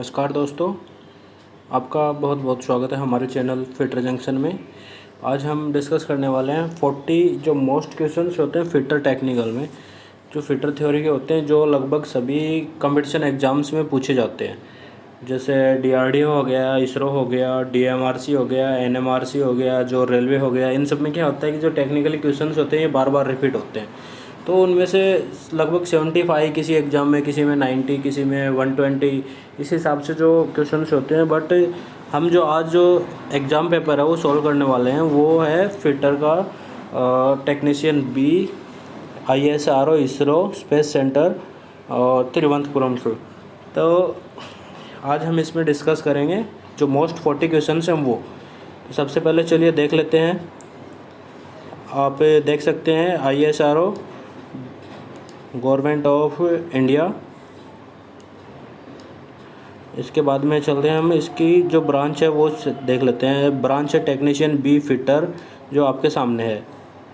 नमस्कार दोस्तों, आपका बहुत बहुत स्वागत है हमारे चैनल फिटर जंक्शन में। आज हम डिस्कस करने वाले हैं 40 जो मोस्ट क्वेश्चंस होते हैं फिटर टेक्निकल में, जो फिटर थ्योरी के होते हैं, जो लगभग सभी कंपटीशन एग्ज़ाम्स में पूछे जाते हैं। जैसे DRDO हो गया, इसरो हो गया, DMRC हो गया, NMRC हो गया, जो रेलवे हो गया। इन सब में क्या होता है कि जो टेक्निकली क्वेश्चंस होते हैं ये बार बार रिपीट होते हैं। तो उनमें से लगभग 75 किसी एग्ज़ाम में, किसी में 90, किसी में 120, इस हिसाब से जो क्वेश्चंस होते हैं। बट हम जो आज जो एग्ज़ाम पेपर है वो सॉल्व करने वाले हैं, वो है फिटर का technician B, ISRO ISRO space centre और तिरुवनंतपुरम से। तो आज हम इसमें डिस्कस करेंगे जो मोस्ट 40 क्वेश्चंस हैं वो। तो सबसे पहले चलिए देख लेते हैं। आप देख सकते हैं ISRO गवर्नमेंट ऑफ इंडिया। इसके बाद में चलते हैं हम, इसकी जो ब्रांच है वो देख लेते हैं। ब्रांच है टेक्नीशियन बी फिटर, जो आपके सामने है।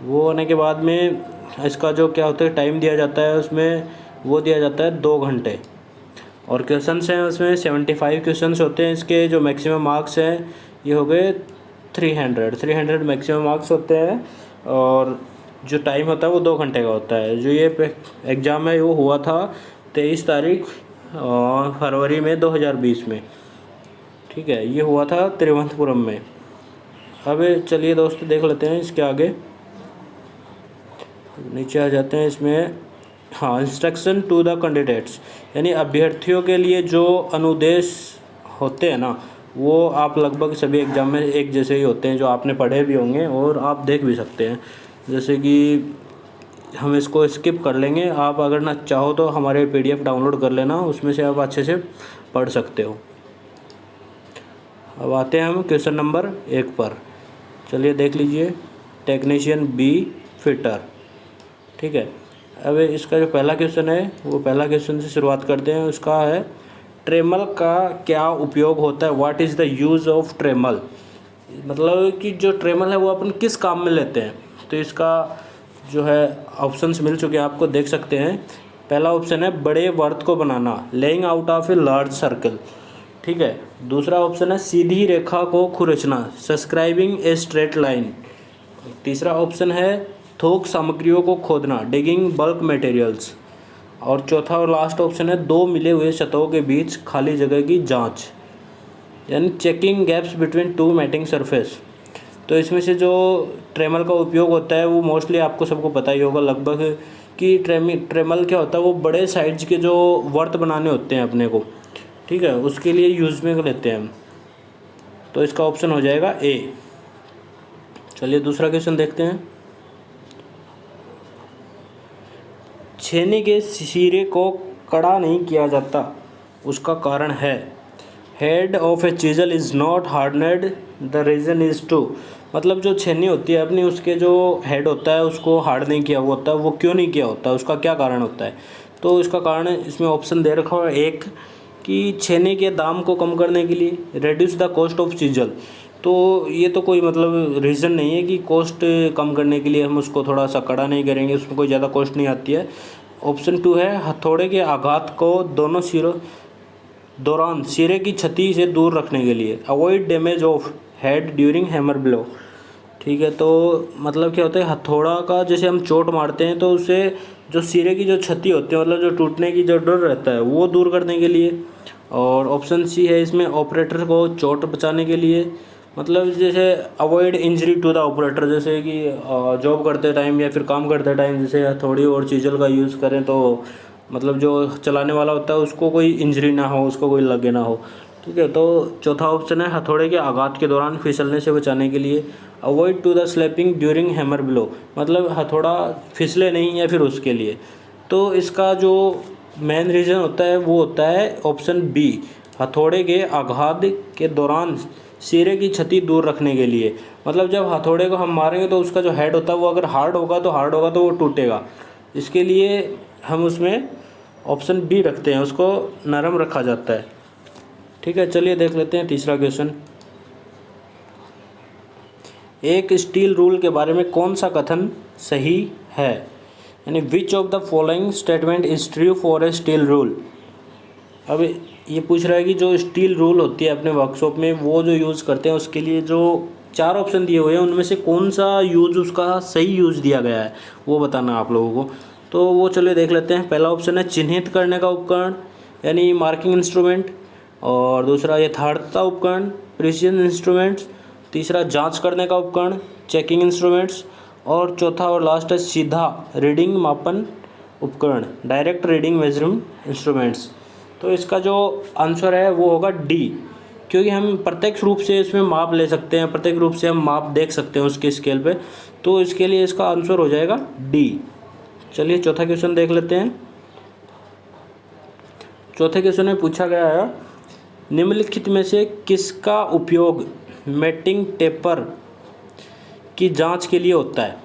वो होने के बाद में इसका जो क्या होता है टाइम दिया जाता है, उसमें वो दिया जाता है 2 घंटे। और क्वेश्चंस हैं उसमें 75 क्वेश्चंस होते हैं। इसके जो मैक्सिमम मार्क्स हैं ये हो गए 300 मैक्सिमम मार्क्स होते हैं। और जो टाइम होता है वो 2 घंटे का होता है। जो ये एग्ज़ाम है वो हुआ था 23 तारीख फरवरी में 2020 में। ठीक है, ये हुआ था तिरुवनंतपुरम में। अब चलिए दोस्तों देख लेते हैं इसके आगे। नीचे आ जाते हैं इसमें। हाँ, इंस्ट्रक्शन टू द कैंडिडेट्स, यानी अभ्यर्थियों के लिए जो अनुदेश होते हैं ना, वो आप लगभग सभी एग्ज़ाम में एक जैसे ही होते हैं, जो आपने पढ़े भी होंगे और आप देख भी सकते हैं। जैसे कि हम इसको स्किप कर लेंगे। आप अगर ना चाहो तो हमारे PDF डाउनलोड कर लेना, उसमें से आप अच्छे से पढ़ सकते हो। अब आते हैं हम क्वेश्चन नंबर 1 पर। चलिए देख लीजिए, टेक्नीशियन बी फिटर। ठीक है, अब इसका जो पहला क्वेश्चन है वो पहला क्वेश्चन से शुरुआत करते हैं। उसका है ट्रेमल का क्या उपयोग होता है, what is the use of trammel. मतलब कि जो ट्रेमल है वो अपन किस काम में लेते हैं। तो इसका जो है ऑप्शंस मिल चुके हैं आपको, देख सकते हैं। पहला ऑप्शन है बड़े वर्त को बनाना, laying out of a large circle. ठीक है। दूसरा ऑप्शन है सीधी रेखा को खुरचना, सब्सक्राइबिंग ए स्ट्रेट लाइन। तीसरा ऑप्शन है थोक सामग्रियों को खोदना, डिगिंग बल्क मटेरियल्स। और चौथा और लास्ट ऑप्शन है 2 मिले हुए सतहों के बीच खाली जगह की जांच, यानी checking gaps between 2 mating surface. तो इसमें से जो ट्रेमल का उपयोग होता है वो मोस्टली आपको सबको पता ही होगा लगभग, कि ट्रेमल क्या होता है, वो बड़े साइज के जो वर्त बनाने होते हैं अपने को, ठीक है, उसके लिए यूज़ में लेते हैं हम। तो इसका ऑप्शन हो जाएगा A। चलिए दूसरा क्वेश्चन देखते हैं। छेनी के सिरे को कड़ा नहीं किया जाता, उसका कारण है head of a chisel is not hardened, the reason is to. मतलब जो छेनी होती है अपनी, उसके जो हेड होता है उसको हार्ड नहीं किया हुआ होता है। वो क्यों नहीं किया होता, उसका क्या कारण होता है। तो इसका कारण इसमें ऑप्शन दे रखा है। एक कि छेनी के दाम को कम करने के लिए, reduce the cost of chisel. तो ये तो कोई मतलब रीज़न नहीं है कि कॉस्ट कम करने के लिए हम उसको थोड़ा सा कड़ा नहीं करेंगे, उसमें कोई ज़्यादा कॉस्ट नहीं आती है। ऑप्शन 2 है हथौड़े के आघात को दोनों सिरों दौरान सिरे की क्षति से दूर रखने के लिए, avoid damage of head during hammer blow. ठीक है, तो मतलब क्या होता है, हथौड़ा का जैसे हम चोट मारते हैं तो उससे जो सिरे की जो क्षति होती है, मतलब जो टूटने की जो डर रहता है, वो दूर करने के लिए। और ऑप्शन C है इसमें ऑपरेटर को चोट बचाने के लिए, मतलब जैसे avoid injury to the operator, जैसे कि जॉब करते टाइम या फिर काम करते टाइम जैसे हथौड़ी और चीजल का यूज़ करें तो मतलब जो चलाने वाला होता है उसको कोई इंजरी ना हो, उसको कोई लगे ना हो। ठीक है, तो चौथा ऑप्शन है हथौड़े के आघात के दौरान फिसलने से बचाने के लिए, avoid to the slapping during hammer blow, मतलब हथौड़ा फिसले नहीं या फिर उसके लिए। तो इसका जो मेन रीज़न होता है वो होता है ऑप्शन B, हथौड़े के आघात के दौरान सिरे की क्षति दूर रखने के लिए। मतलब जब हथौड़े को हम मारेंगे तो उसका जो हेड होता है वो अगर हार्ड होगा तो वो टूटेगा। इसके लिए हम उसमें ऑप्शन B रखते हैं, उसको नरम रखा जाता है। ठीक है, चलिए देख लेते हैं तीसरा क्वेश्चन। एक स्टील रूल के बारे में कौन सा कथन सही है, यानी which of the following statement is true for A steel rule. अब ये पूछ रहा है कि जो स्टील रूल होती है अपने वर्कशॉप में वो जो यूज़ करते हैं उसके लिए जो 4 ऑप्शन दिए हुए हैं उनमें से कौन सा यूज़ उसका सही यूज़ दिया गया है वो बताना आप लोगों को। तो वो चलिए देख लेते हैं। पहला ऑप्शन है चिन्हित करने का उपकरण यानी मार्किंग इंस्ट्रूमेंट, और दूसरा यथार्थता उपकरण प्रिसीजन इंस्ट्रूमेंट्स, तीसरा जांच करने का उपकरण चेकिंग इंस्ट्रूमेंट्स, और चौथा और लास्ट है सीधा रीडिंग मापन उपकरण डायरेक्ट रीडिंग मेजरिंग इंस्ट्रूमेंट्स। तो इसका जो आंसर है वो होगा डी, क्योंकि हम प्रत्यक्ष रूप से इसमें माप ले सकते हैं, प्रत्यक्ष रूप से हम माप देख सकते हैं उसके स्केल पे, तो इसके लिए इसका आंसर हो जाएगा डी। चलिए चौथा क्वेश्चन देख लेते हैं। चौथे क्वेश्चन में पूछा गया है निम्नलिखित में से किसका उपयोग मेटिंग टेपर की जांच के लिए होता है,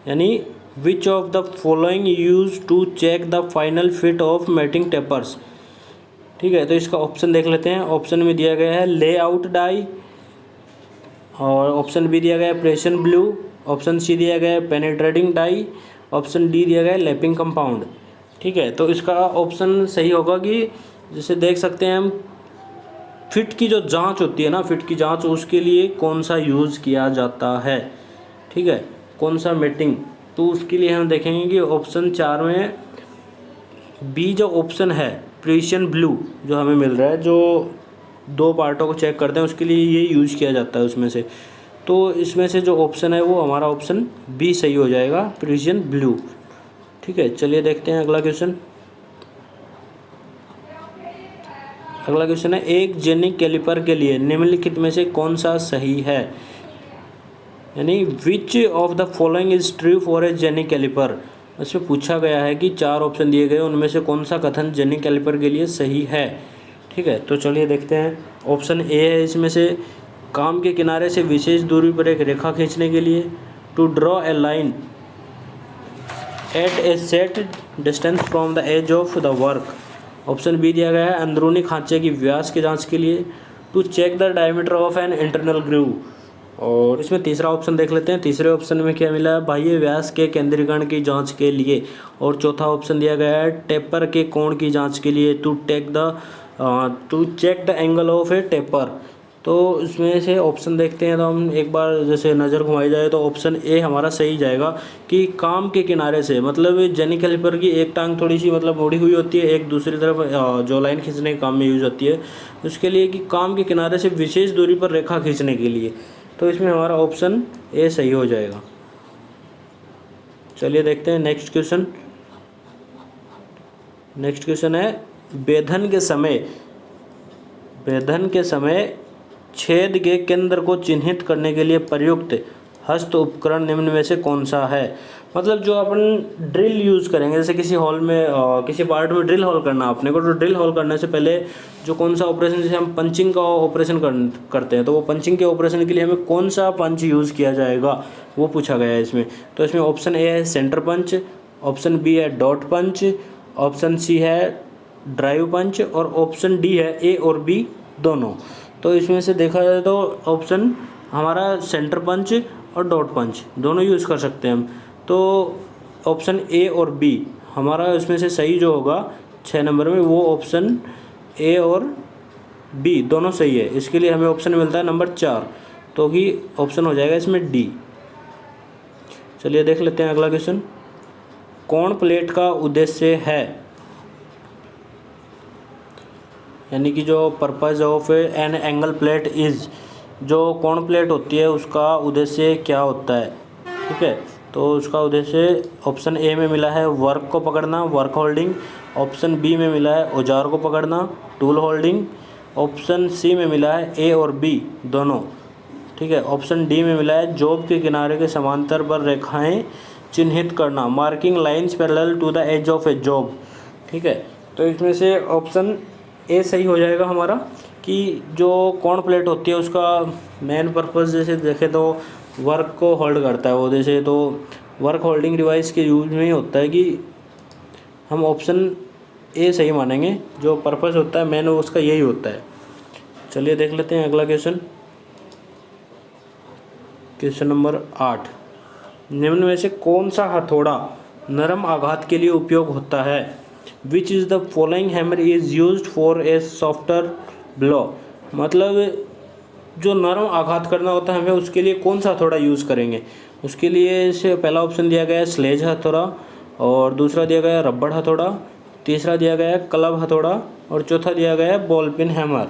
यानी which of the following use to check the final fit of mating tapers. ठीक है, तो इसका ऑप्शन देख लेते हैं। ऑप्शन में दिया गया है लेआउट डाई, और ऑप्शन बी दिया गया है प्रेशन ब्लू, ऑप्शन सी दिया गया है पेनिट्रेटिंग डाई, ऑप्शन डी दिया गया है लैपिंग कंपाउंड। ठीक है, तो इसका ऑप्शन सही होगा कि जैसे देख सकते हैं हम फिट की जो जांच होती है ना, फिट की जांच, उसके लिए कौन सा यूज़ किया जाता है। ठीक है, कौन सा मेटिंग, तो उसके लिए हम देखेंगे कि ऑप्शन 4 में बी जो ऑप्शन है प्रेशन ब्लू जो हमें मिल रहा है, जो 2 पार्टों को चेक करते हैं उसके लिए ये यूज़ किया जाता है उसमें से। तो इसमें से जो ऑप्शन है वो हमारा ऑप्शन बी सही हो जाएगा, प्रेशन ब्लू। ठीक है, चलिए देखते हैं अगला क्वेश्चन। अगला क्वेश्चन है एक जेनिक कैलिपर के लिए निम्नलिखित में से कौन सा सही है, यानी which of the following is true for a jenny caliper. इसमें पूछा गया है कि 4 ऑप्शन दिए गए उनमें से कौन सा कथन जेनिक कैलिपर के लिए सही है। ठीक है, तो चलिए देखते हैं। ऑप्शन ए है इसमें से काम के किनारे से विशेष दूरी पर एक रेखा खींचने के लिए, to draw a line at a set distance from the edge of the work. Option B दिया गया है अंदरूनी खांचे की व्यास की जांच के लिए, to check the diameter of an internal groove. और इसमें तीसरा ऑप्शन देख लेते हैं। तीसरे ऑप्शन में क्या मिला है, बाह्य व्यास के केंद्रीकरण की जांच के लिए। और चौथा ऑप्शन दिया गया है टेपर के कोण की जांच के लिए, to check the angle of a taper. तो इसमें से ऑप्शन देखते हैं, तो हम एक बार जैसे नज़र घुमाई जाए तो ऑप्शन ए हमारा सही जाएगा कि काम के किनारे से, मतलब जेनिक कैलिपर की एक टांग थोड़ी सी मतलब मुड़ी हुई होती है, एक दूसरी तरफ जो लाइन खींचने के काम में यूज़ होती है, उसके लिए कि काम के किनारे से विशेष दूरी पर रेखा खींचने के लिए। तो इसमें हमारा ऑप्शन ए सही हो जाएगा। चलिए देखते हैं नेक्स्ट क्वेश्चन। नेक्स्ट क्वेश्चन है वेधन के समय छेद के केंद्र को चिन्हित करने के लिए प्रयुक्त हस्त उपकरण निम्न में से कौन सा है। मतलब जो अपन ड्रिल यूज़ करेंगे, जैसे किसी हॉल में किसी पार्ट में ड्रिल होल करना अपने को, तो ड्रिल होल करने से पहले जो कौन सा ऑपरेशन, जैसे हम पंचिंग का ऑपरेशन करते हैं, तो वो पंचिंग के ऑपरेशन के लिए हमें कौन सा पंच यूज़ किया जाएगा वो पूछा गया है इसमें। तो इसमें ऑप्शन ए है सेंटर पंच, ऑप्शन बी है डॉट पंच, ऑप्शन सी है ड्राइव पंच, और ऑप्शन डी है ए और बी दोनों। तो इसमें से देखा जाए तो ऑप्शन हमारा सेंटर पंच और डॉट पंच दोनों यूज़ कर सकते हैं हम। तो ऑप्शन ए और बी हमारा इसमें से सही जो होगा 6 नंबर में, वो ऑप्शन ए और बी दोनों सही है। इसके लिए हमें ऑप्शन मिलता है नंबर 4, तो कि ऑप्शन हो जाएगा इसमें डी। चलिए देख लेते हैं अगला क्वेश्चन। कोण प्लेट का उद्देश्य है, यानी कि जो purpose of an angle plate is, जो कोण प्लेट होती है उसका उद्देश्य क्या होता है। ठीक है, तो उसका उद्देश्य ऑप्शन ए में मिला है वर्क को पकड़ना, वर्क होल्डिंग, ऑप्शन बी में मिला है औजार को पकड़ना, टूल होल्डिंग, ऑप्शन सी में मिला है ए और बी दोनों। ठीक है, ऑप्शन डी में मिला है जॉब के किनारे के समांतर पर रेखाएं चिन्हित करना, marking lines parallel to the edge of a job. ठीक है, तो इसमें से ऑप्शन ए सही हो जाएगा हमारा, कि जो कोण प्लेट होती है उसका मेन पर्पस जैसे देखें तो वर्क को होल्ड करता है वो, जैसे तो वर्क होल्डिंग डिवाइस के यूज में ही होता है, कि हम ऑप्शन ए सही मानेंगे, जो पर्पस होता है मेन उसका यही होता है। चलिए देख लेते हैं अगला क्वेश्चन। क्वेश्चन नंबर 8, निम्न में से कौन सा हथौड़ा नरम आघात के लिए उपयोग होता है। Which is the following hammer is used for a softer blow, मतलब जो नरम आघात करना होता है हमें उसके लिए कौन सा हथौड़ा यूज़ करेंगे। उसके लिए से पहला ऑप्शन दिया गया है स्लेज हथौड़ा, और दूसरा दिया गया है रबड़ हथौड़ा, तीसरा दिया गया है क्लब हथौड़ा, और चौथा दिया गया है बॉल पिन हैमर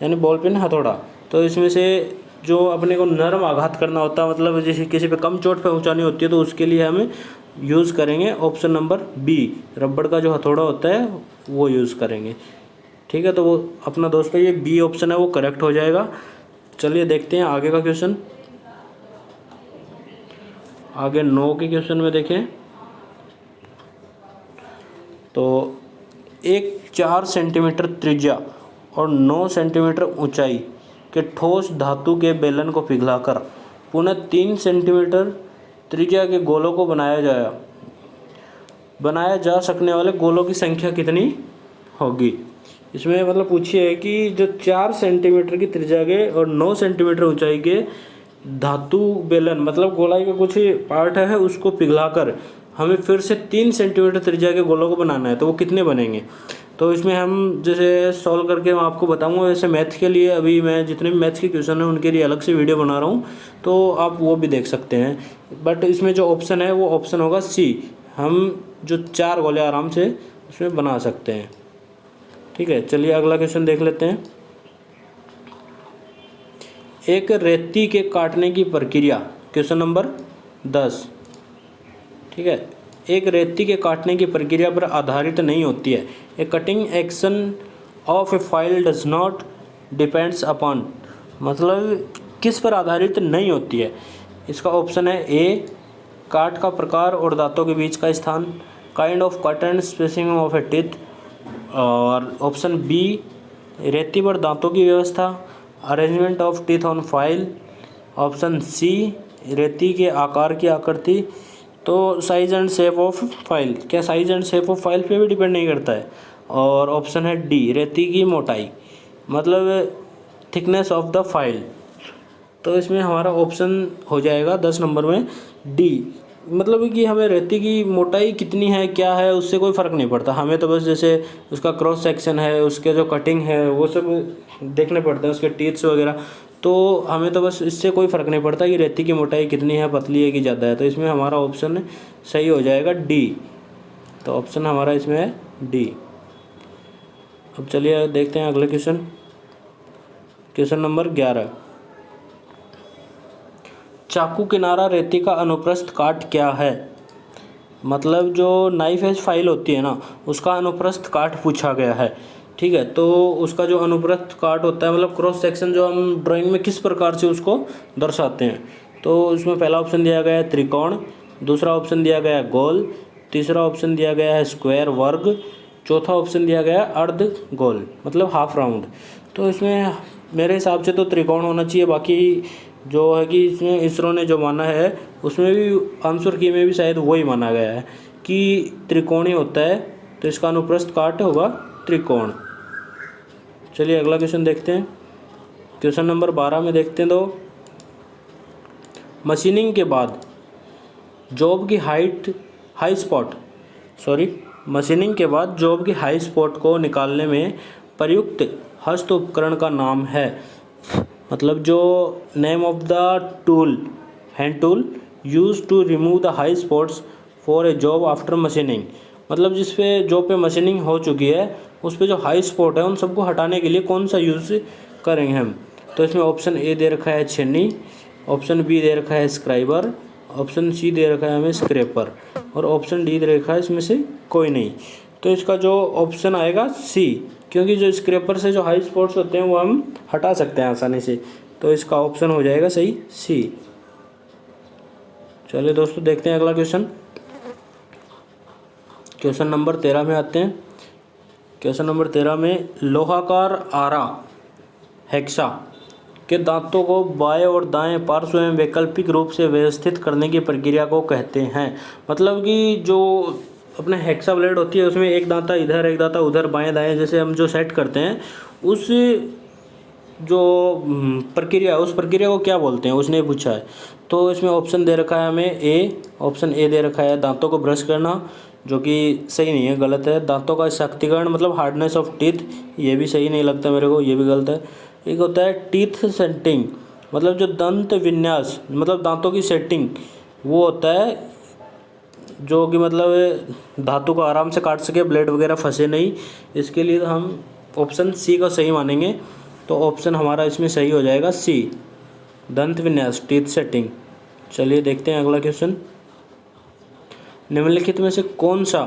यानी बॉल पिन हथौड़ा। तो इसमें से जो अपने को नरम आघात करना होता है, मतलब जैसे किसी पे कम चोट पहुंचानी होती है, तो उसके लिए हमें यूज़ करेंगे ऑप्शन नंबर बी, रबड़ का जो हथौड़ा होता है वो यूज़ करेंगे। ठीक है, तो वो अपना दोस्तों ये बी ऑप्शन है वो करेक्ट हो जाएगा। चलिए देखते हैं आगे का क्वेश्चन। आगे 9 के क्वेश्चन में देखें तो एक 4 सेंटीमीटर त्रिज्या और 9 सेंटीमीटर ऊंचाई के ठोस धातु के बेलन को पिघलाकर पुनः 3 सेंटीमीटर त्रिज्या के गोलों को बनाया जा सकने वाले गोलों की संख्या कितनी होगी। इसमें मतलब पूछिए है कि जो 4 सेंटीमीटर की त्रिज्या के और 9 सेंटीमीटर ऊंचाई के धातु बेलन मतलब गोलाई का कुछ पार्ट है उसको पिघलाकर हमें फिर से 3 सेंटीमीटर त्रिज्या के गोलों को बनाना है, तो वो कितने बनेंगे। तो इसमें हम जैसे सॉल्व करके मैं आपको बताऊंगा। वैसे मैथ के लिए अभी मैं जितने भी मैथ्स के क्वेश्चन हैं उनके लिए अलग से वीडियो बना रहा हूँ, तो आप वो भी देख सकते हैं। बट इसमें जो ऑप्शन है वो ऑप्शन होगा सी, हम जो 4 गोले आराम से उसमें बना सकते हैं। ठीक है, चलिए अगला क्वेश्चन देख लेते हैं। एक रेती के काटने की प्रक्रिया, क्वेश्चन नंबर 10। ठीक है, एक रेती के काटने की प्रक्रिया पर आधारित नहीं होती है। A cutting action of a file does not depends upon, मतलब किस पर आधारित नहीं होती है। इसका ऑप्शन है ए काट का प्रकार और दांतों के बीच का स्थान, kind of cut and spacing of a teeth, और ऑप्शन बी रेती पर दांतों की व्यवस्था, arrangement of teeth on file, option C रेती के आकार की आकृति। तो size and shape of file, क्या size and shape of file पे भी डिपेंड नहीं करता है। और ऑप्शन है डी रेती की मोटाई, मतलब थिकनेस ऑफ द फाइल। तो इसमें हमारा ऑप्शन हो जाएगा 10 नंबर में डी, मतलब कि हमें रेती की मोटाई कितनी है क्या है उससे कोई फ़र्क नहीं पड़ता, हमें तो बस जैसे उसका क्रॉस सेक्शन है, उसके जो कटिंग है वो सब देखने पड़ते हैं, उसके टीथ्स वगैरह। तो हमें तो बस इससे कोई फ़र्क नहीं पड़ता कि रेती की मोटाई कितनी है, पतली है कि ज़्यादा है। तो इसमें हमारा ऑप्शन सही हो जाएगा डी। तो ऑप्शन हमारा इसमें है डी। अब चलिए देखते हैं अगले क्वेश्चन, क्वेश्चन नंबर 11। चाकू किनारा रेती का अनुप्रस्थ काट क्या है, मतलब जो नाइफ एज फाइल होती है ना उसका अनुप्रस्थ काट पूछा गया है। ठीक है, तो उसका जो अनुप्रस्थ काट होता है मतलब क्रॉस सेक्शन जो हम ड्राइंग में किस प्रकार से उसको दर्शाते हैं। तो उसमें पहला ऑप्शन दिया गया है त्रिकोण, दूसरा ऑप्शन दिया गया है गोल, तीसरा ऑप्शन दिया गया है स्क्वायर वर्ग, चौथा ऑप्शन दिया गया है अर्ध गोल मतलब हाफ राउंड। तो इसमें मेरे हिसाब से तो त्रिकोण होना चाहिए, बाकी जो है कि इसमें इसरो ने जो माना है उसमें भी आंसर की में भी शायद वही माना गया है कि त्रिकोणी होता है, तो इसका अनुप्रस्थ काट होगा त्रिकोण। चलिए अगला क्वेश्चन देखते हैं, क्वेश्चन नंबर 12 में देखते हैं। तो मशीनिंग के बाद जॉब की मशीनिंग के बाद जॉब की हाई स्पॉट को निकालने में प्रयुक्त हस्त उपकरण का नाम है, मतलब जो name of the tool, hand tool use to remove the high spots for a job after machining, मतलब जिस पे जॉब पे मशीनिंग हो चुकी है उस पे जो हाई स्पॉट है उन सबको हटाने के लिए कौन सा यूज़ करेंगे हम। तो इसमें ऑप्शन ए दे रखा है छेनी, ऑप्शन बी दे रखा है स्क्राइबर, ऑप्शन सी दे रखा है हमें स्क्रैपर, और ऑप्शन डी दे रखा है इसमें से कोई नहीं। तो इसका जो ऑप्शन आएगा सी, क्योंकि जो स्क्रैपर से जो हाई स्पॉट्स होते हैं वो हम हटा सकते हैं आसानी से। तो इसका ऑप्शन हो जाएगा सही सी। चलिए दोस्तों देखते हैं अगला क्वेश्चन, क्वेश्चन नंबर 13 में आते हैं। क्वेश्चन नंबर 13 में लोहाकार आरा हेक्सा के दांतों को बाएं और दाएं पार्श्व में वैकल्पिक रूप से व्यवस्थित करने की प्रक्रिया को कहते हैं, मतलब कि जो अपने हेक्सा ब्लेड होती है उसमें एक दांता इधर एक दांता उधर बाएं दाएं जैसे हम जो सेट करते हैं उस जो प्रक्रिया उस प्रक्रिया को क्या बोलते हैं उसने पूछा है। तो इसमें ऑप्शन दे रखा है हमें ए, ऑप्शन ए दे रखा है दांतों को ब्रश करना, जो कि सही नहीं है, गलत है। दांतों का सख्तीकरण मतलब हार्डनेस ऑफ टीथ, ये भी सही नहीं लगता मेरे को, ये भी गलत है। एक होता है टीथ सेटिंग, मतलब जो दंत विन्यास मतलब दांतों की सेटिंग, वो होता है जो कि मतलब धातु को आराम से काट सके, ब्लेड वगैरह फंसे नहीं। इसके लिए तो हम ऑप्शन सी का सही मानेंगे। तो ऑप्शन हमारा इसमें सही हो जाएगा सी, दंत विन्यास, टीथ सेटिंग। चलिए देखते हैं अगला क्वेश्चन। निम्नलिखित में से कौन सा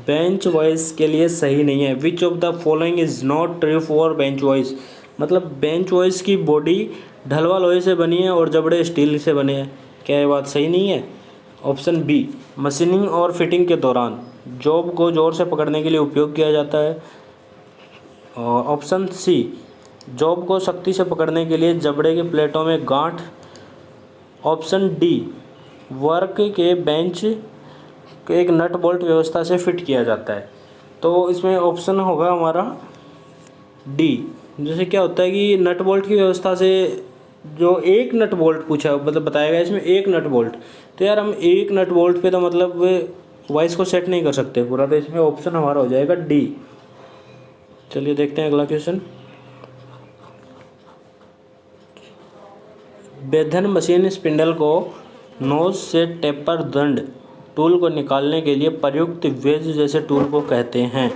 बेंच वॉइस के लिए सही नहीं है? विच of the following is not true for bench voice? मतलब बेंच वॉइस की बॉडी ढलवा लोहे से बनी है और जबड़े स्टील से बने हैं, क्या ये बात सही नहीं है? ऑप्शन बी, मशीनिंग और फिटिंग के दौरान जॉब को जोर से पकड़ने के लिए उपयोग किया जाता है। और ऑप्शन सी, जॉब को सख्ती से पकड़ने के लिए जबड़े के प्लेटों में गांठ। ऑप्शन डी, वर्क के बेंच को एक नट बोल्ट व्यवस्था से फिट किया जाता है। तो इसमें ऑप्शन होगा हमारा डी। जैसे क्या होता है कि नट बोल्ट की व्यवस्था से, जो एक नट बोल्ट पूछा मतलब बताया गया इसमें एक नट बोल्ट, तो यार हम एक नट बोल्ट पे तो मतलब वॉइस को सेट नहीं कर सकते पूरा, तो इसमें ऑप्शन हमारा हो जाएगा डी। चलिए देखते हैं अगला क्वेश्चन। बेधन मशीन स्पिंडल को नोज से टेपर दंड टूल को निकालने के लिए प्रयुक्त वेज जैसे टूल को कहते हैं।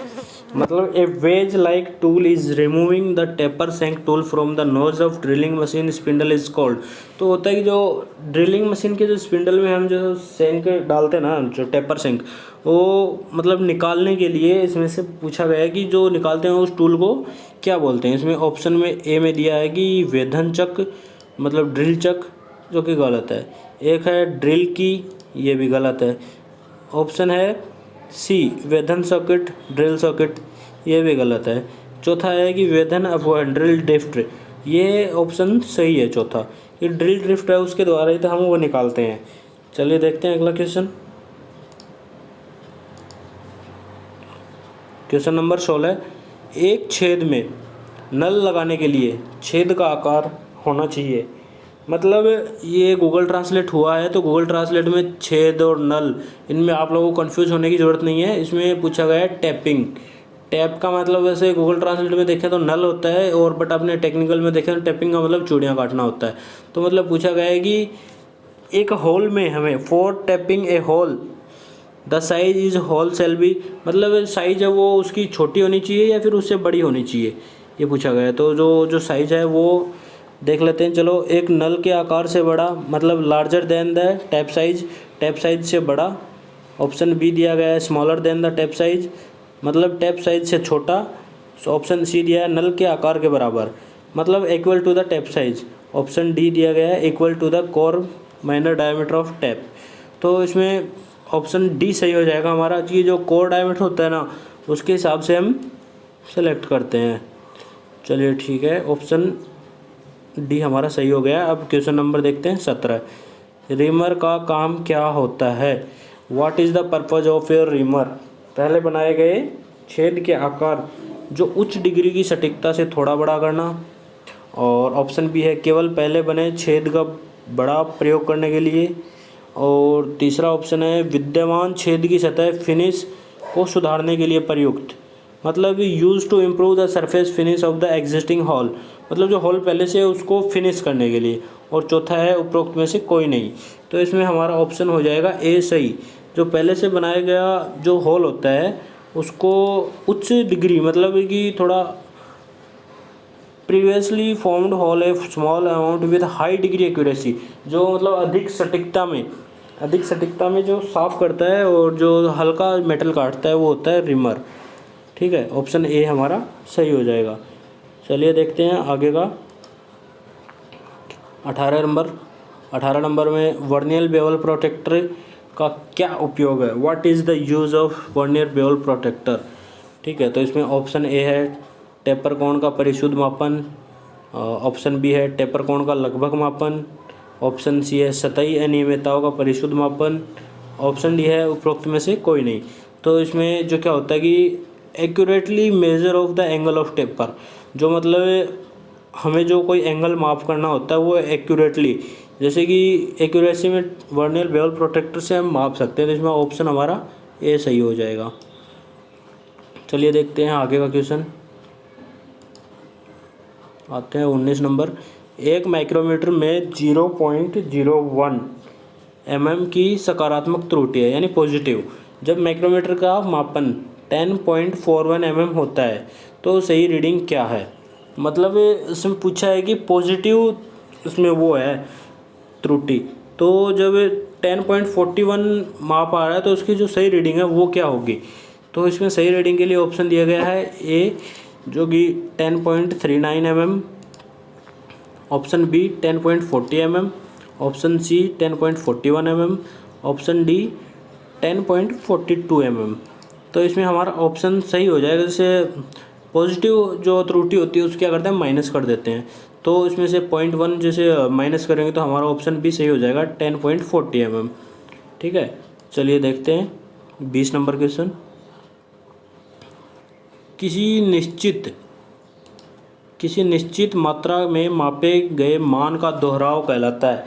मतलब a wedge like tool is removing the taper shank tool from the nose of drilling machine spindle is called. तो होता है कि जो ड्रिलिंग मशीन के जो स्पिंडल में हम जो सेंक डालते हैं ना, जो टेपर सेंक, वो मतलब निकालने के लिए इसमें से पूछा गया है कि जो निकालते हैं उस टूल को क्या बोलते हैं। इसमें ऑप्शन में ए में दिया है कि वेधन चक मतलब ड्रिल चक, जो कि गलत है। एक है ड्रिल की, ये भी गलत है। ऑप्शन है सी, वेधन सॉकेट ड्रिल सॉकेट, ये भी गलत है। चौथा है कि वेधन अपवर्ड ड्रिल ड्रिफ्ट, ये ऑप्शन सही है चौथा। ये ड्रिल ड्रिफ्ट है, उसके द्वारा ही तो हम वो निकालते हैं। चलिए देखते हैं अगला क्वेश्चन। क्वेश्चन नंबर 16, एक छेद में नल लगाने के लिए छेद का आकार होना चाहिए। मतलब ये गूगल ट्रांसलेट हुआ है, तो गूगल ट्रांसलेट में छेद और नल, इनमें आप लोगों को कंफ्यूज होने की ज़रूरत नहीं है। इसमें पूछा गया है टैपिंग। टैप का मतलब वैसे गूगल ट्रांसलेट में देखें तो नल होता है, और बट आपने टेक्निकल में देखें तो टैपिंग का मतलब चूड़ियाँ काटना होता है। तो मतलब पूछा गया है कि एक होल में हमें for tapping a hole the size is hole shall be, मतलब साइज है वो उसकी छोटी होनी चाहिए या फिर उससे बड़ी होनी चाहिए, ये पूछा गया है। तो जो साइज है वो देख लेते हैं। चलो, एक नल के आकार से बड़ा मतलब larger than the tap size, tap size से बड़ा। ऑप्शन बी दिया गया है smaller than the tap size, मतलब टैप साइज से छोटा। ऑप्शन सी दिया है नल के आकार के बराबर, मतलब equal to the tap size. Option D दिया गया है equal to the core minor diameter of tap. तो इसमें ऑप्शन डी सही हो जाएगा हमारा, कि जो कोर डायमीटर होता है ना, उसके हिसाब से हम सेलेक्ट करते हैं। चलिए ठीक है, ऑप्शन डी हमारा सही हो गया। अब क्वेश्चन नंबर देखते हैं 17। रीमर का काम क्या होता है? What is the purpose of your reamer? पहले बनाए गए छेद के आकार जो उच्च डिग्री की सटीकता से थोड़ा बड़ा करना। और ऑप्शन बी है केवल पहले बने छेद का बड़ा प्रयोग करने के लिए। और तीसरा ऑप्शन है विद्यमान छेद की सतह फिनिश को सुधारने के लिए प्रयुक्त, मतलब use to improve the surface finish of the existing hole, मतलब जो हॉल पहले से उसको फिनिश करने के लिए। और चौथा है उपरोक्त में से कोई नहीं। तो इसमें हमारा ऑप्शन हो जाएगा ए सही, जो पहले से बनाया गया जो हॉल होता है उसको उच्च डिग्री मतलब कि थोड़ा previously formed hall A small amount with high degree accuracy, जो मतलब अधिक सटीकता में जो साफ़ करता है और जो हल्का मेटल काटता है वो होता है रिमर। ठीक है, ऑप्शन ए हमारा सही हो जाएगा। चलिए देखते हैं आगे का 18 नंबर में वर्नियर बेवल प्रोटेक्टर का क्या उपयोग है? What is the use of vernier bevel protector? ठीक है, तो इसमें ऑप्शन ए है टेपर कोण का परिशुद्ध मापन। ऑप्शन बी है टेपर कोण का लगभग मापन। ऑप्शन सी है सतही अनियमितताओं का परिशुद्ध मापन। ऑप्शन डी है उपरोक्त में से कोई नहीं। तो इसमें जो क्या होता है कि accurately measure of the angle of taper, जो मतलब हमें जो कोई एंगल माप करना होता है वो एक्यूरेटली, जैसे कि एक्यूरेसी में वर्नियर बेवल प्रोटेक्टर से हम माप सकते हैं। तो इसमें ऑप्शन हमारा ए सही हो जाएगा। चलिए देखते हैं आगे का क्वेश्चन। आते हैं 19 नंबर। एक माइक्रोमीटर में 0.01 mm की सकारात्मक त्रुटि है यानी पॉजिटिव। जब माइक्रोमीटर का मापन 10.41 mm होता है तो सही रीडिंग क्या है। मतलब इसमें पूछा है कि पॉजिटिव उसमें वो है त्रुटि, तो जब 10.41 माप आ रहा है तो उसकी जो सही रीडिंग है वो क्या होगी। तो इसमें सही रीडिंग के लिए ऑप्शन दिया गया है ए जो कि 10.39 mm, option B 10.40 mm, option C 10.41 mm, option D 10.42 mm। तो इसमें हमारा ऑप्शन सही हो जाएगा। जैसे पॉजिटिव जो त्रुटि होती है उसकी क्या करते हैं माइनस कर देते हैं, तो इसमें से 0.1 जैसे माइनस करेंगे तो हमारा ऑप्शन बी सही हो जाएगा 10.40 mm। ठीक है, चलिए देखते हैं 20 नंबर क्वेश्चन। किसी निश्चित मात्रा में मापे गए मान का दोहराव कहलाता है।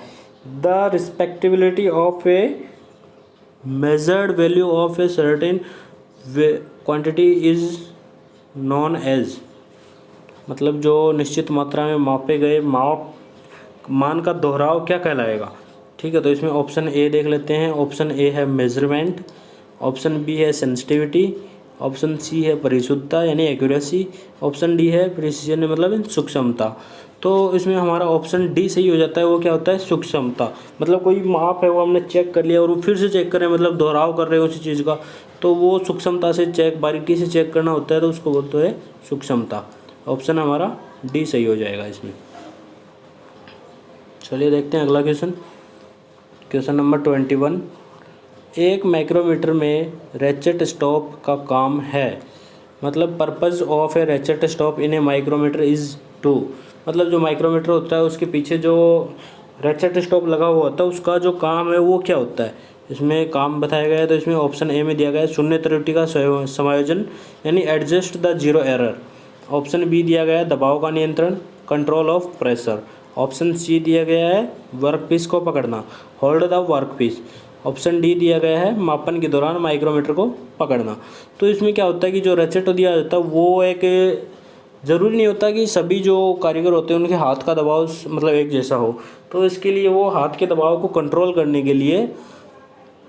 The respectability of a measured value of a certain quantity is known as. मतलब जो निश्चित मात्रा में मापे गए मान का दोहराव क्या कहलाएगा। ठीक है, तो इसमें ऑप्शन ए देख लेते हैं। ऑप्शन ए है मेजरमेंट, ऑप्शन बी है सेंसिटिविटी, ऑप्शन सी है परिशुद्धता यानी एक्यूरेसी, ऑप्शन डी है प्रिसीजन मतलब सूक्ष्मता। तो इसमें हमारा ऑप्शन डी सही हो जाता है। वो क्या होता है सूक्ष्मता। मतलब कोई माप है वो हमने चेक कर लिया और वो फिर से चेक कर रहे हैं, मतलब दोहराव कर रहे हैं उसी चीज़ का, तो वो सूक्ष्मता से चेक बारीकी से चेक करना होता है, तो उसको बोलते हैं सूक्ष्मता। ऑप्शन हमारा डी सही हो जाएगा इसमें। चलिए देखते हैं अगला क्वेश्चन। Question number 21। एक माइक्रोमीटर में रेचेट स्टॉप का काम है। मतलब purpose of a ratchet stop in a micrometer is to. मतलब जो माइक्रोमीटर होता है उसके पीछे जो रेचेट स्टॉप लगा हुआ होता है उसका जो काम है वो क्या होता है, इसमें काम बताया गया है। तो इसमें ऑप्शन ए में दिया गया है शून्य त्रुटि का समायोजन यानी adjust the zero error. Option B दिया गया है दबाव का नियंत्रण control of pressure. Option C दिया गया है वर्कपीस को पकड़ना hold the workpiece. Option D दिया गया है मापन के दौरान माइक्रोमीटर को पकड़ना। तो इसमें क्या होता है कि जो रेचेट दिया जाता है वो एक ज़रूरी नहीं होता कि सभी जो कारीगर होते हैं उनके हाथ का दबाव मतलब एक जैसा हो, तो इसके लिए वो हाथ के दबाव को कंट्रोल करने के लिए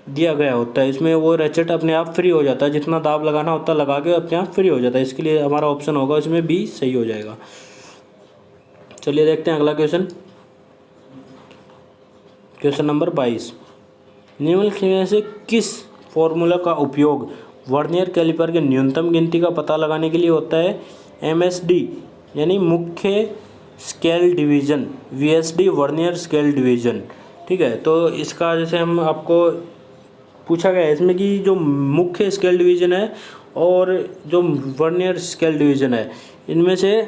दिया गया होता है। इसमें वो रेचेट अपने आप फ्री हो जाता है, जितना दाब लगाना होता है लगा के अपने आप फ्री हो जाता है। इसके लिए हमारा ऑप्शन होगा इसमें बी सही हो जाएगा। चलिए देखते हैं अगला क्वेश्चन। Question number 22। निम्नलिखित में से किस फॉर्मूला का उपयोग वर्नियर कैलिपर के न्यूनतम गिनती का पता लगाने के लिए होता है। MSD यानी मुख्य scale division, VSD vernier scale division. ठीक है, तो इसका जैसे हम आपको पूछा गया है इसमें कि जो मुख्य स्केल डिवीज़न है और जो वर्नियर स्केल डिवीज़न है इनमें से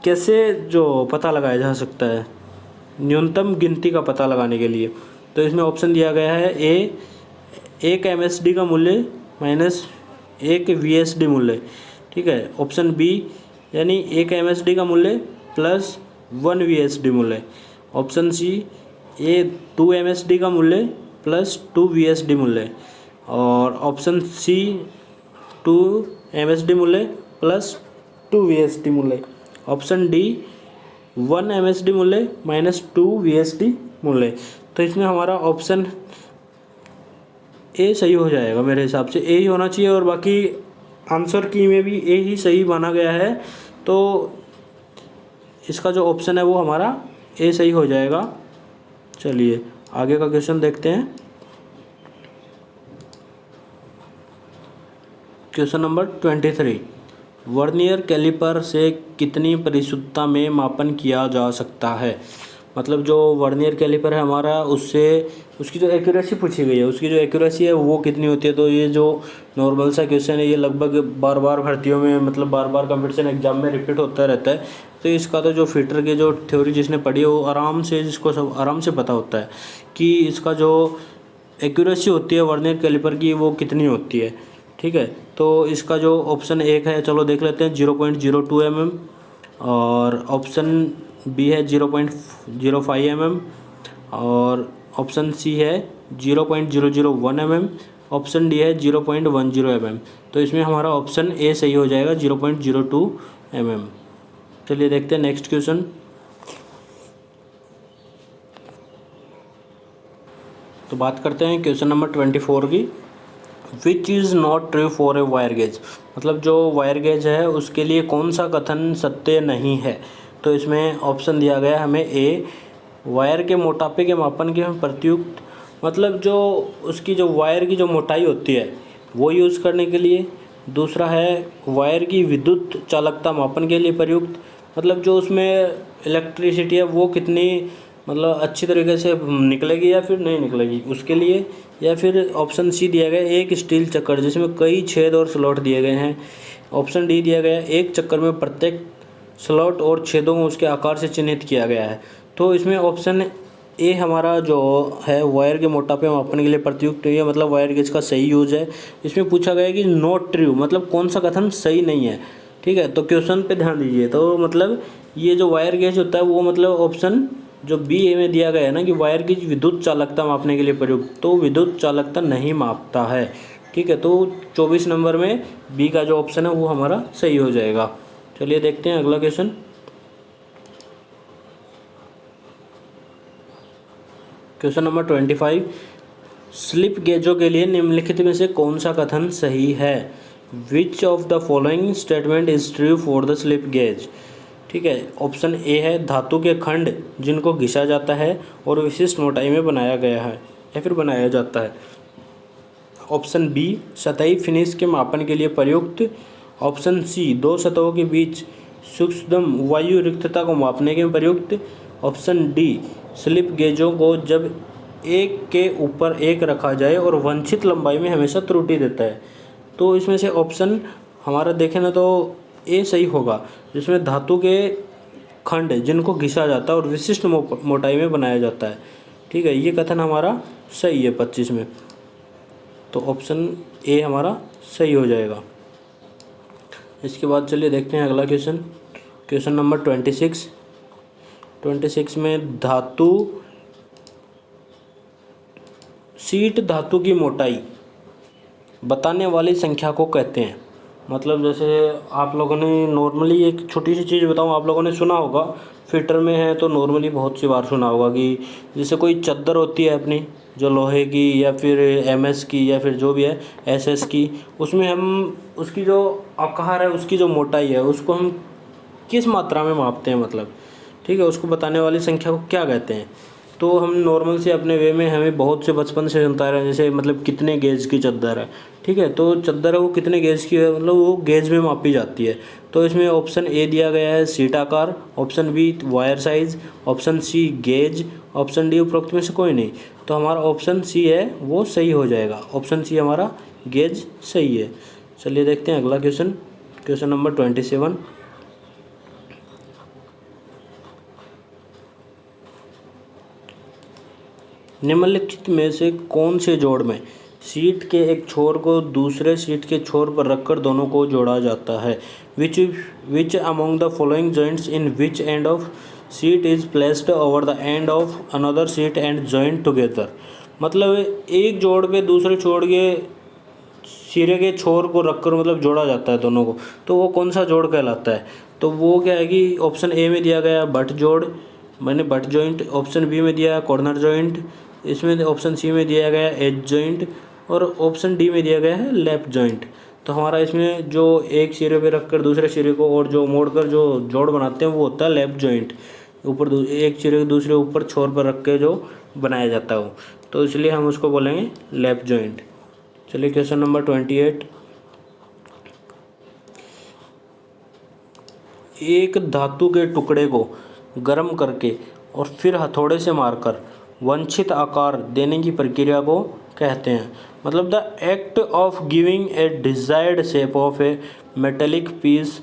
कैसे जो पता लगाया जा सकता है न्यूनतम गिनती का पता लगाने के लिए। तो इसमें ऑप्शन दिया गया है ए एक MSD का मूल्य माइनस एक VSD मूल्य। ठीक है, ऑप्शन बी यानी एक MSD का मूल्य प्लस 1 VSD मूल्य। ऑप्शन सी ए 2 MSD का मूल्य प्लस 2 VSD मूल्य। और ऑप्शन सी 2 MSD मूल्य प्लस 2 VSD मूल्य। ऑप्शन डी 1 MSD मूल्य माइनस 2 VSD मूल्य। तो इसमें हमारा ऑप्शन ए सही हो जाएगा। मेरे हिसाब से ए ही होना चाहिए और बाकी आंसर की में भी ए ही सही माना गया है, तो इसका जो ऑप्शन है वो हमारा ए सही हो जाएगा। चलिए आगे का क्वेश्चन देखते हैं। Question number 23। वर्नियर कैलिपर से कितनी परिशुद्धता में मापन किया जा सकता है। मतलब जो वर्नियर कैलिपर है हमारा उससे उसकी जो एक्यूरेसी पूछी गई है, उसकी जो एक्यूरेसी है वो कितनी होती है। तो ये जो नॉर्मल सा क्वेश्चन है ये लगभग बार बार भर्तियों में मतलब बार बार कंपटीशन एग्जाम में रिपीट होता रहता है। तो इसका तो जो फिटर की जो थ्योरी जिसने पढ़ी है वो आराम से जिसको सब आराम से पता होता है कि इसका जो एक्यूरेसी होती है वर्नियर कैलिपर की वो कितनी होती है। ठीक है, तो इसका जो ऑप्शन एक है चलो देख लेते हैं 0.02 mm और ऑप्शन बी है 0.05 mm और ऑप्शन सी है 0.001 mm ऑप्शन डी है 0.10 mm। तो इसमें हमारा ऑप्शन ए सही हो जाएगा 0.02 mm। चलिए देखते हैं नेक्स्ट क्वेश्चन। तो बात करते हैं क्वेश्चन नंबर 24 की। Which is not true for a wire gauge, मतलब जो वायर गेज है उसके लिए कौन सा कथन सत्य नहीं है। तो इसमें ऑप्शन दिया गया हमें ए, वायर के मोटापे के मापन के प्रयुक्त, मतलब जो उसकी जो वायर की जो मोटाई होती है वो यूज़ करने के लिए। दूसरा है वायर की विद्युत चालकता मापन के लिए प्रयुक्त, मतलब जो उसमें इलेक्ट्रिसिटी है वो कितनी मतलब अच्छी तरीके से निकलेगी या फिर नहीं निकलेगी उसके लिए। या फिर ऑप्शन सी दिया गया एक स्टील चक्कर जिसमें कई छेद और स्लॉट दिए गए हैं। ऑप्शन डी दिया गया एक चक्कर में प्रत्येक स्लॉट और छेदों को उसके आकार से चिन्हित किया गया है। तो इसमें ऑप्शन ए हमारा जो है वायर के मोटापे मापन के लिए प्रयुक्त है, मतलब वायर गेज का सही यूज है। इसमें पूछा गया है कि नॉट ट्रू, मतलब कौन सा कथन सही नहीं है। ठीक है, तो क्वेश्चन पे ध्यान दीजिए। तो मतलब ये जो वायर गेज होता है वो मतलब ऑप्शन जो बी ए में दिया गया है ना कि वायर की विद्युत चालकता मापने के लिए प्रयुक्त, तो विद्युत चालकता नहीं मापता है। ठीक है, तो 24 नंबर में बी का जो ऑप्शन है वो हमारा सही हो जाएगा। चलिए देखते हैं अगला क्वेश्चन। क्वेश्चन नंबर 25, स्लिप गेजों के लिए निम्नलिखित में से कौन सा कथन सही है। विच of the following statement is true for the slip gauge. ठीक है, ऑप्शन ए है धातु के खंड जिनको घिसा जाता है और विशिष्ट मोटाई में बनाया गया है या फिर बनाया जाता है। ऑप्शन बी सतही फिनिश के मापन के लिए प्रयुक्त। ऑप्शन सी दो सतहों के बीच सूक्ष्म वायु रिक्तता को मापने के प्रयुक्त। ऑप्शन डी स्लिप गेजों को जब एक के ऊपर एक रखा जाए और वांछित लंबाई में हमेशा त्रुटि देता है। तो इसमें से ऑप्शन हमारा देखें ना तो ए सही होगा, जिसमें धातु के खंड जिनको घिसा जाता है और विशिष्ट मोटाई में बनाया जाता है। ठीक है, ये कथन हमारा सही है 25 में, तो ऑप्शन ए हमारा सही हो जाएगा। इसके बाद चलिए देखते हैं अगला क्वेश्चन। क्वेश्चन नंबर 26 में धातु शीट धातु की मोटाई बताने वाली संख्या को कहते हैं। मतलब जैसे आप लोगों ने नॉर्मली एक छोटी सी चीज़ बताऊं, आप लोगों ने सुना होगा, फिटर में है तो नॉर्मली बहुत सी बार सुना होगा कि जैसे कोई चद्दर होती है अपनी जो लोहे की या फिर एमएस की या फिर जो भी है एसएस की, उसमें हम उसकी जो आकार है उसकी जो मोटाई है उसको हम किस मात्रा में मापते हैं, मतलब ठीक है, उसको बताने वाली संख्या को क्या कहते हैं। तो हम नॉर्मल से अपने वे में हमें बहुत से बचपन से सुनता है जैसे मतलब कितने गेज की चद्दर है। ठीक है, तो चद्दर है वो कितने गेज की है, मतलब वो गेज में मापी जाती है। तो इसमें ऑप्शन ए दिया गया है सीट आकार, option B wire size, option C gauge, option D उपरोक्त में से कोई नहीं। तो हमारा ऑप्शन सी है वो सही हो जाएगा, ऑप्शन सी हमारा गेज सही है। चलिए देखते हैं अगला क्वेश्चन। क्वेश्चन नंबर 27, निम्नलिखित में से कौन से जोड़ में शीट के एक छोर को दूसरे शीट के छोर पर रखकर दोनों को जोड़ा जाता है। Which among the following joints in which end of sheet is placed over the end of another sheet and joint together. मतलब एक जोड़ पे दूसरे छोर के सिरे के छोर को रखकर मतलब जोड़ा जाता है दोनों को, तो वो कौन सा जोड़ कहलाता है। तो वो क्या है कि ऑप्शन ए में दिया गया बट जोड़, मैंने बट जॉइंट। ऑप्शन बी में दिया कॉर्नर जॉइंट। इसमें ऑप्शन सी में दिया गया एज जॉइंट और ऑप्शन डी में दिया गया है लैप जॉइंट। तो हमारा इसमें जो एक सिरे पे रखकर दूसरे सिरे को और जो मोड़कर जो जोड़ बनाते हैं वो होता है लैप जॉइंट। ऊपर एक सिरे के दूसरे ऊपर छोर पर रख के जो बनाया जाता है वो, तो इसलिए हम उसको बोलेंगे लैप जॉइंट। चलिए क्वेश्चन नंबर 28, एक धातु के टुकड़े को गर्म करके और फिर हथौड़े से मारकर वांछित आकार देने की प्रक्रिया को कहते हैं। मतलब the act of giving a desired shape of a metallic piece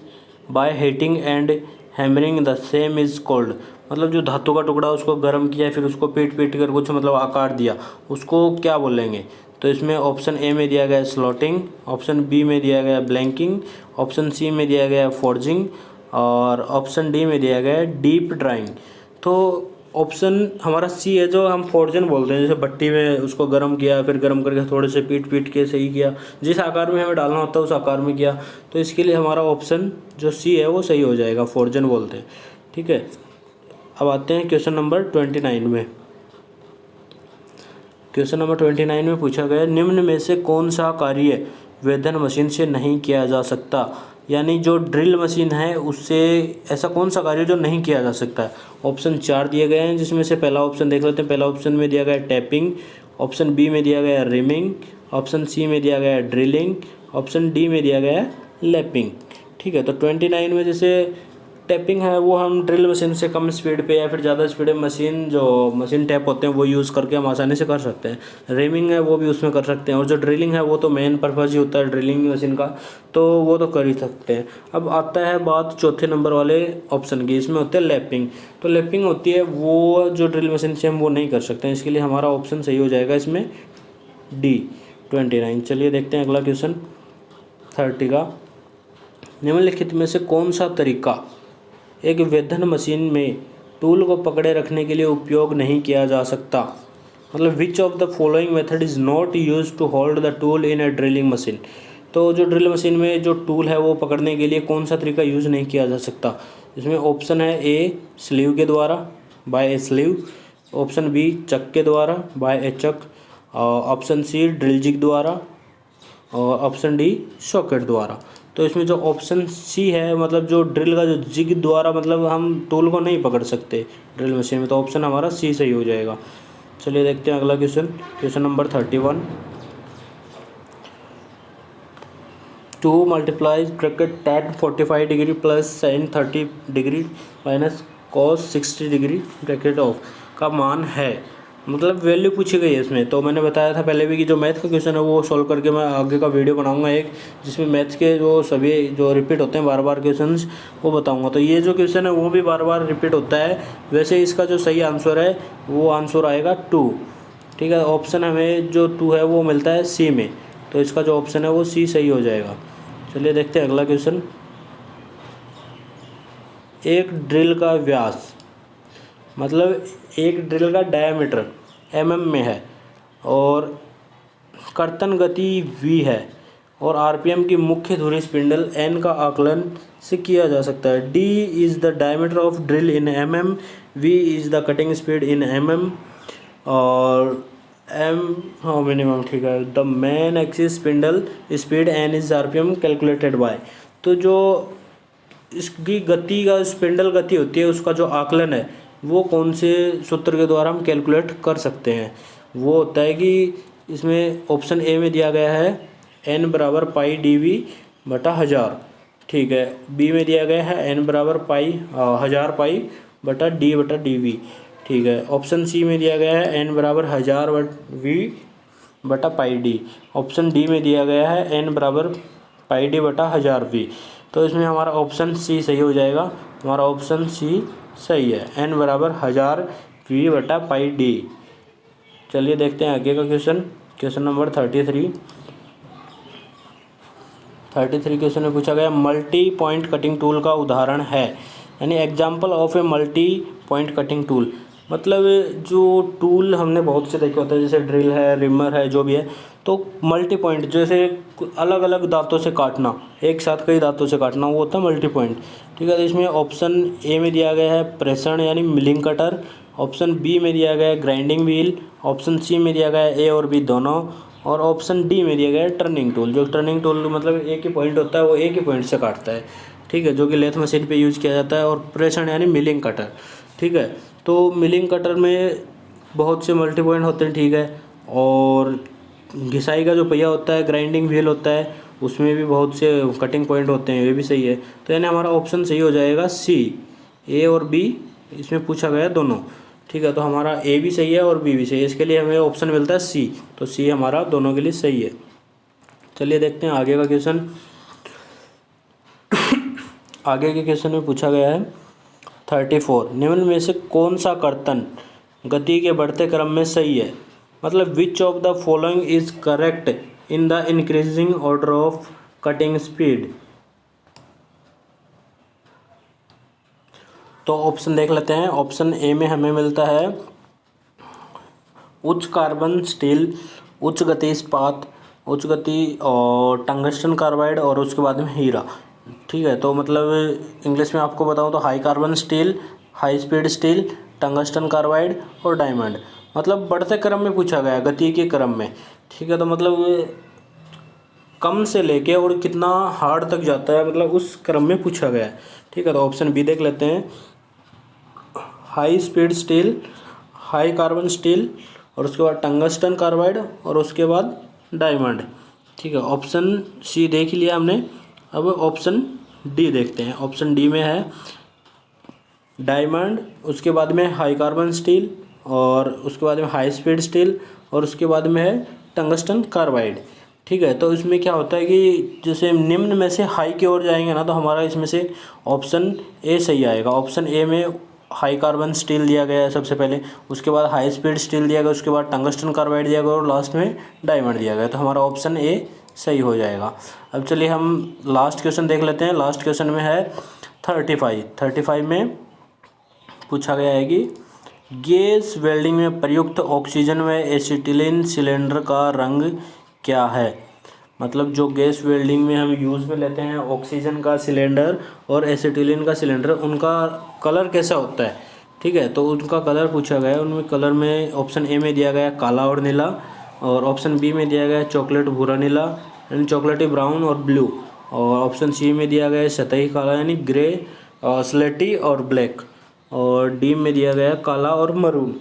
by heating and hammering the same is called. मतलब जो धातु का टुकड़ा उसको गर्म किया फिर उसको पीट कर कुछ मतलब आकार दिया, उसको क्या बोलेंगे। तो इसमें ऑप्शन ए में दिया गया स्लॉटिंग, ऑप्शन बी में दिया गया ब्लैंकिंग, ऑप्शन सी में दिया गया फोर्जिंग और ऑप्शन डी में दिया गया डीप ड्राइंग। तो ऑप्शन हमारा सी है, जो हम फोर्जन बोलते हैं, जैसे भट्टी में उसको गर्म किया, फिर गर्म करके थोड़े से पीट पीट के सही किया, जिस आकार में हमें डालना होता है उस आकार में किया। तो इसके लिए हमारा ऑप्शन जो सी है वो सही हो जाएगा, फोर्जन बोलते हैं। ठीक है, अब आते हैं क्वेश्चन नंबर 29 में। क्वेश्चन नंबर 29 में पूछा गया, निम्न में से कौन सा कार्य वेधन मशीन से नहीं किया जा सकता। यानी जो ड्रिल मशीन है उससे ऐसा कौन सा कार्य जो नहीं किया जा सकता है। ऑप्शन 4 दिए गए हैं, जिसमें से पहला ऑप्शन देख लेते हैं। पहला ऑप्शन में दिया गया है टैपिंग, ऑप्शन बी में दिया गया है रिमिंग, ऑप्शन सी में दिया गया है ड्रिलिंग, ऑप्शन डी में दिया गया है लैपिंग। ठीक है, तो 29 में जैसे टैपिंग है वो हम ड्रिल मशीन से कम स्पीड पे या फिर ज़्यादा स्पीड में मशीन टैप होते हैं वो यूज़ करके हम आसानी से कर सकते हैं। रिमिंग है वो भी उसमें कर सकते हैं, और जो ड्रिलिंग है वो तो मेन पर्पज़ ही होता है ड्रिलिंग मशीन का, तो वो तो कर ही सकते हैं। अब आता है बात चौथे नंबर वाले ऑप्शन की, इसमें होते हैं लैपिंग। तो लैपिंग होती है वो जो ड्रिल मशीन से हम वो नहीं कर सकते हैं, इसके लिए हमारा ऑप्शन सही हो जाएगा इसमें डी 29। चलिए देखते हैं अगला क्वेश्चन 30 का। निम्नलिखित में से कौन सा तरीका एक वेधन मशीन में टूल को पकड़े रखने के लिए उपयोग नहीं किया जा सकता। मतलब which of the following method is not use to hold the tool in a drilling machine. तो जो ड्रिल मशीन में जो टूल है वो पकड़ने के लिए कौन सा तरीका यूज़ नहीं किया जा सकता। इसमें ऑप्शन है ए स्लीव के द्वारा, बाय ए स्लीव, ऑप्शन बी चक के द्वारा, बाय ए चक, ऑप्शन सी ड्रिल जिग द्वारा, और ऑप्शन डी सॉकेट द्वारा। तो इसमें जो ऑप्शन सी है, मतलब जो ड्रिल का जो जिग द्वारा, मतलब हम टूल को नहीं पकड़ सकते ड्रिल मशीन में, तो ऑप्शन हमारा सी सही हो जाएगा। चलिए देखते हैं अगला question, question number 31। 2 multiplies bracket tan 45 degree plus sin 30 degree minus cos 60 degree bracket of का मान है। मतलब वैल्यू पूछी गई है इसमें। तो मैंने बताया था पहले भी कि जो मैथ का क्वेश्चन है वो सॉल्व करके मैं आगे का वीडियो बनाऊंगा एक, जिसमें मैथ्स के जो सभी जो रिपीट होते हैं बार बार क्वेश्चंस वो बताऊंगा। तो ये जो क्वेश्चन है वो भी बार बार रिपीट होता है। वैसे इसका जो सही आंसर है वो आंसर आएगा 2। ठीक है, ऑप्शन हमें जो 2 है वो मिलता है सी में, तो इसका जो ऑप्शन है वो सी सही हो जाएगा। चलिए देखते हैं अगला क्वेश्चन। एक ड्रिल का व्यास, मतलब एक ड्रिल का डायमीटर mm में है, और कर्तन गति v है, और rpm की मुख्य धुरी स्पिंडल n का आकलन से किया जा सकता है। d is the diameter of drill in mm, v is the cutting speed in mm, और m हाँ मिनिमम। ठीक है, the man axis spindle speed n is rpm calculated by. तो जो इसकी गति का स्पिंडल गति होती है उसका जो आकलन है वो कौन से सूत्र के द्वारा हम कैलकुलेट कर सकते हैं। वो होता है कि इसमें ऑप्शन ए में दिया गया है n बराबर पाई dv बटा 1000। ठीक है, बी में दिया गया है n बराबर पाई 1000 पाई बटा d बटा dv। ठीक है, ऑप्शन सी में दिया गया है n बराबर 1000 v बटा पाई d। ऑप्शन डी में दिया गया है n बराबर पाई d बटा 1000 v। तो इसमें हमारा ऑप्शन सी सही हो जाएगा। हमारा ऑप्शन सी सही है, n बराबर 1000 v बटा पाई d। चलिए देखते हैं आगे का क्वेश्चन, क्वेश्चन नंबर 33। 33 क्वेश्चन में पूछा गया मल्टी पॉइंट कटिंग टूल का उदाहरण है, यानी example of a multi point cutting tool. मतलब जो टूल हमने बहुत से देखे होते हैं, जैसे ड्रिल है, रिमर है, जो भी है, तो मल्टी पॉइंट जैसे अलग अलग दांतों से काटना, एक साथ कई दांतों से काटना, वो होता है मल्टी पॉइंट। ठीक है, तो इसमें ऑप्शन ए में दिया गया है प्रेषण यानी मिलिंग कटर, ऑप्शन बी में दिया गया है ग्राइंडिंग व्हील, ऑप्शन सी में दिया गया है ए और बी दोनों, और ऑप्शन डी में दिया गया है टर्निंग टूल। जो टर्निंग टूल मतलब एक ही पॉइंट होता है, वो एक ही पॉइंट से काटता है। ठीक है, जो कि लेथ मशीन पे यूज़ किया जाता है। और प्रेषण यानी मिलिंग कटर। ठीक है, तो मिलिंग कटर में बहुत से मल्टी पॉइंट होते हैं। ठीक है, और घिसाई का जो पहिया होता है, ग्राइंडिंग व्हील होता है, उसमें भी बहुत से कटिंग पॉइंट होते हैं, ये भी सही है। तो यानी हमारा ऑप्शन सही हो जाएगा सी, ए और बी इसमें पूछा गया दोनों। ठीक है, तो हमारा ए भी सही है और बी भी सही है, इसके लिए हमें ऑप्शन मिलता है सी, तो सी हमारा दोनों के लिए सही है। चलिए देखते हैं आगे का क्वेश्चन। आगे के क्वेश्चन में पूछा गया है 34, निम्न में से कौन सा कर्तन गति के बढ़ते क्रम में सही है। मतलब which of the following is correct in the increasing order of cutting speed. तो ऑप्शन देख लेते हैं। ऑप्शन ए में हमें मिलता है उच्च कार्बन स्टील, उच्च गति इस्पात, उच्च गति और टंगस्टन कार्बाइड और उसके बाद में हीरा। ठीक है, तो मतलब इंग्लिश में आपको बताऊं तो high carbon steel, high speed steel, tungsten carbide और डायमंड। मतलब बढ़ते क्रम में पूछा गया, गति के क्रम में। ठीक है, तो मतलब कम से लेके और कितना हार्ड तक जाता है, मतलब उस क्रम में पूछा गया है। ठीक है, तो ऑप्शन बी देख लेते हैं। High speed steel, high carbon steel और उसके बाद टंगस्टन कार्बाइड और उसके बाद डायमंड। ठीक है, ऑप्शन सी देख लिया हमने। अब ऑप्शन डी देखते हैं। ऑप्शन डी में है डायमंड, उसके बाद में हाई कार्बन स्टील और उसके बाद में हाई स्पीड स्टील और उसके बाद में है टंगस्टन कार्बाइड। ठीक है, तो इसमें क्या होता है कि जैसे निम्न में से हाई की ओर जाएंगे ना, तो हमारा इसमें से ऑप्शन ए सही आएगा। ऑप्शन ए में हाई कार्बन स्टील दिया गया है सबसे पहले, उसके बाद हाई स्पीड स्टील दिया गया, उसके बाद टंगस्टन कार्बाइड दिया गया और लास्ट में डायमंड दिया गया। तो हमारा ऑप्शन ए सही हो जाएगा। अब चलिए हम लास्ट क्वेश्चन देख लेते हैं। लास्ट क्वेश्चन में है 35 में पूछा गया है कि गैस वेल्डिंग में प्रयुक्त ऑक्सीजन व एसिटिलीन सिलेंडर का रंग क्या है। मतलब जो गैस वेल्डिंग में हम यूज़ में लेते हैं ऑक्सीजन का सिलेंडर और एसिटिलीन का सिलेंडर, उनका कलर कैसा होता है। ठीक है, तो उनका कलर पूछा गया है। उनमें कलर में ऑप्शन ए में दिया गया है काला और नीला, और ऑप्शन बी में दिया गया है चॉकलेट भूरा नीला यानी चॉकलेटी ब्राउन और ब्लू, और ऑप्शन सी में दिया गया है सतही काला यानी ग्रे, स्लेटी और ब्लैक, और डी में दिया गया है काला और मरून।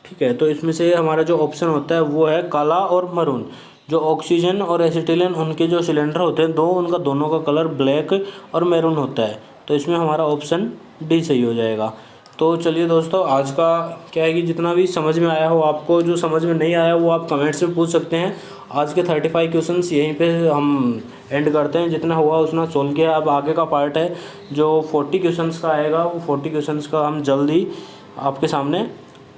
ठीक है, तो इसमें से हमारा जो ऑप्शन होता है वो है काला और मरून। जो ऑक्सीजन और एसिटिलीन उनके जो सिलेंडर होते हैं उनका दोनों का कलर ब्लैक और मैरून होता है। तो इसमें हमारा ऑप्शन डी सही हो जाएगा। तो चलिए दोस्तों, आज का क्या है कि जितना भी समझ में आया हो आपको, जो समझ में नहीं आया वो आप कमेंट्स में पूछ सकते हैं। आज के 35 क्वेश्चंस यहीं पे हम एंड करते हैं। जितना हुआ उतना सोल्व किया। अब आगे का पार्ट है जो 40 क्वेश्चंस का आएगा, वो 40 क्वेश्चंस का हम जल्दी आपके सामने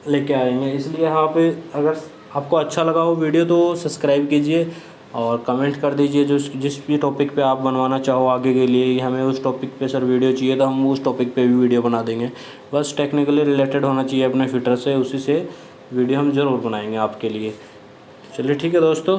लेके आएंगे। इसलिए यहाँ पे अगर आपको अच्छा लगा हो वीडियो तो सब्सक्राइब कीजिए और कमेंट कर दीजिए जो जिस भी टॉपिक पे आप बनवाना चाहो आगे के लिए। हमें उस टॉपिक पे सर वीडियो चाहिए तो हम उस टॉपिक पे भी वीडियो बना देंगे। बस टेक्निकली रिलेटेड होना चाहिए अपने फिटर से, उसी से वीडियो हम ज़रूर बनाएंगे आपके लिए। चलिए ठीक है दोस्तों।